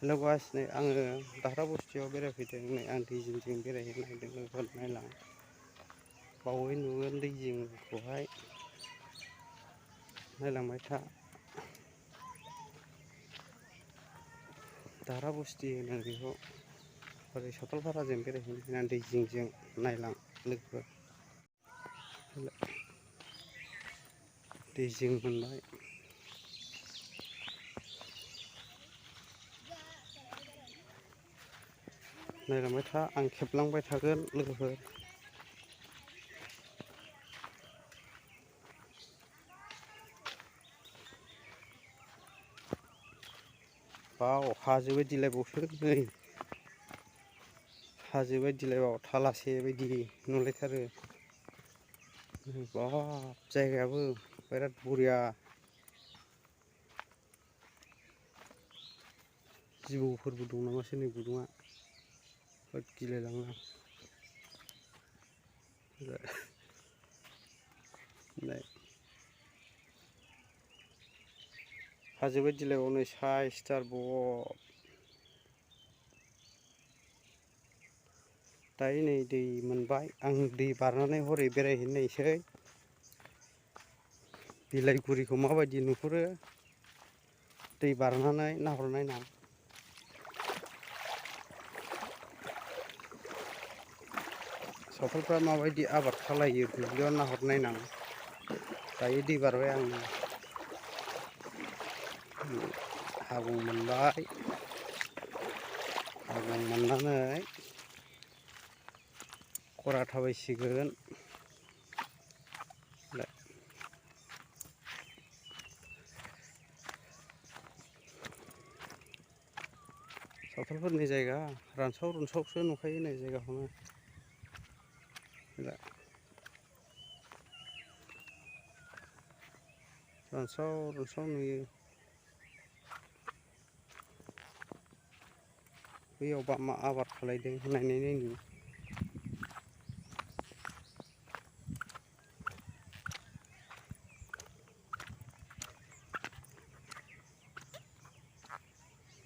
हेल' guys नै आङो दाह्रा बस्थियाव बेरायफैदों नै आं दै जिं बेरायहैनो नागिरदों लोगोफोर नायलां बावै नुगोन दै जिंखौहाय नायलांबाय था दाह्रा बस्थि होनो बेखौ ओरै सथलफाराजों बेरायहैनो होननानै दै जिं नायलां लोगोफोर दै जिं मोनबाय नायलांबाय था आं खेबलांबाय थागोन लोगोफोर बाव हाजो बायदिलाय बावसो नै हाजो बायदिलाय बाव थालासे बायदि नुलायथारो बाब जायगायाबो बिराद बरिया जिबौफोरबो दं नामासो नै गुदुङा बिराद गिलायलाङो हाजो बायदिलाय बाव नै साइसथार बाव दायो नै दै मोनबाय आं दै बारनानै हरै बेरायहैनो नायसै बिलाइगुरिखौ माबायदि नुहुरो दै बारनानै नाहरनायनां सावथालफ्रा माबायदि आबाद खालायो दुब्लियाव नाहरनायनां दायो दै बारबाय आं हागं मोनबाय हागं मोननानै खरा थाबायसिगोन सावथालफोरनि जायगा रानसाव रुनसावसो नुखायो नै जायगाखौनो रानस्राव रुनस्राव नुयो बैयावबा मा आबाद खालायदों नायनि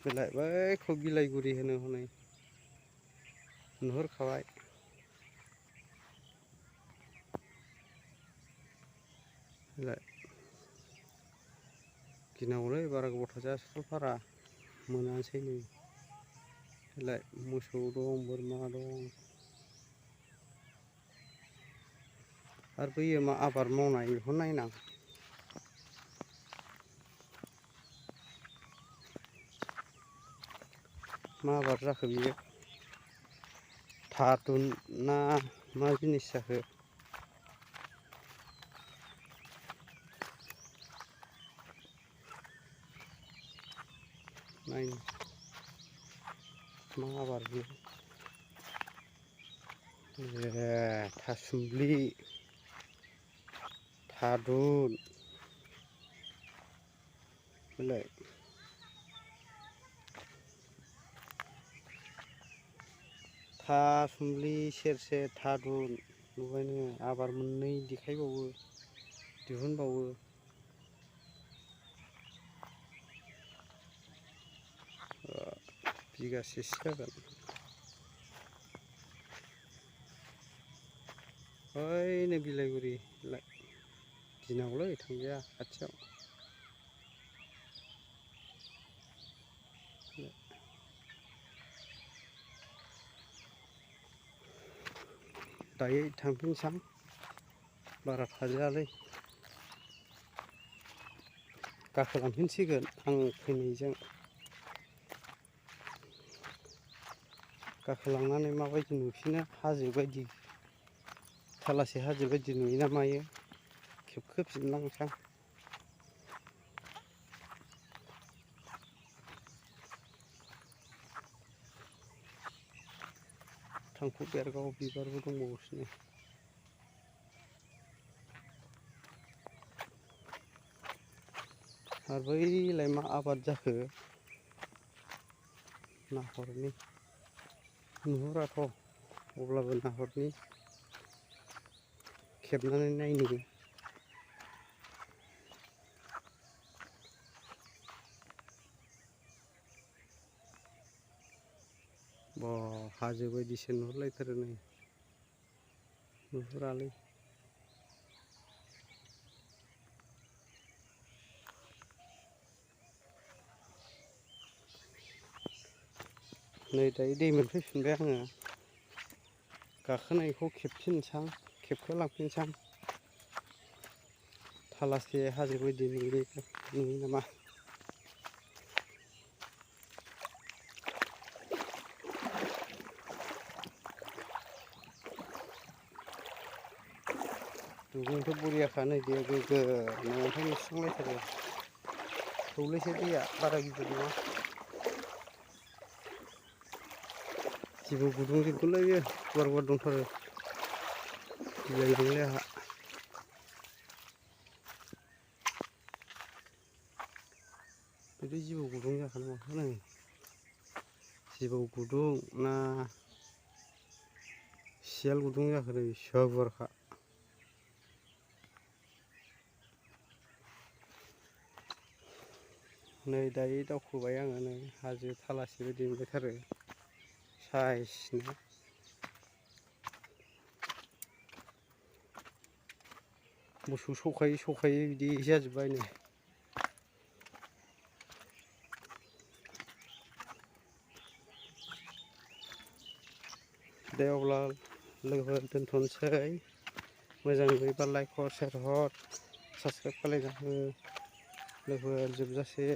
बेलाय बैखौ बिलाइगुरि होनो हनै नुहुरखाबाय गिनांगौलै बारा गोबाव थाजाया सथलफारा मोनासै नै बेलाय मोसौ दं बोरमा दं आरो बैयो मा आबाद मावनाय बेखौ नायनां मा आबाद जाखो बियो थारुन ना मा जिनिस जाखो नायनि मा आबाद बियो ए थासुमलि थादुन बेलाय थासुमलि सेर थादुन नुबाय नोङो आबाद मोननै देखायबावो दिहुनबावो बिगासेसो जागोन ओइनै बिलाइगुरि गिनांगौलै थांजाया खाथियाव दायो थांफिनसां बारा थाजायालै गाखोलांफिनसिगोन आं फैनायजों गाखोलांनानै माबायदि नुफिनो हाजो बायदि थालासे हाजो बायदि नुयोना मायो खेबखोफिनलांसां थांखु बेरगाव बिबारबो दंबावोसो नै आरो बैलाय मा आबाद जाखो नाहरनि नुहुराथ' अब्लाबो नाहरनि खेबनानै नायनि बा हाजो बायदिसो नुहुरलायथारो नै नुहुरालै नै दायो दै मोनफैफिनबाय आङो गाखोनायखौ खेबफिनसां खेबखोलांफिनसां थालासे हाजो बायदि नुयो नामा दुगैनोथ' बरियाखा नै दैया गोग्गो अन्थाइ नुस्रांलायथारो थौलेसो दैया बारा गिदिर नङा जिबौ गुदुंजोबगोनलै बेयो गुवार गुवार दंथारो गिलायलाङोलै आंहा बिदि जिबौ गुदुं जाखानो माथो नै जिबौ गुदुं ना सियाल गुदुं जाखो नै बेसेबा गुवारखा नै दायो दावखोबाय आङो नै हाजो थालासे बायदि मोनलायथारो साइसनो मोसौ सखायै बिदि जाजोब्बाय नै दे अब्ला लोगोफोर दोनथ'नोसै मोजां नुयोबा लाइक हर शेयार हर साबसक्राइब खालायना हो लोगोफोर जोबजासे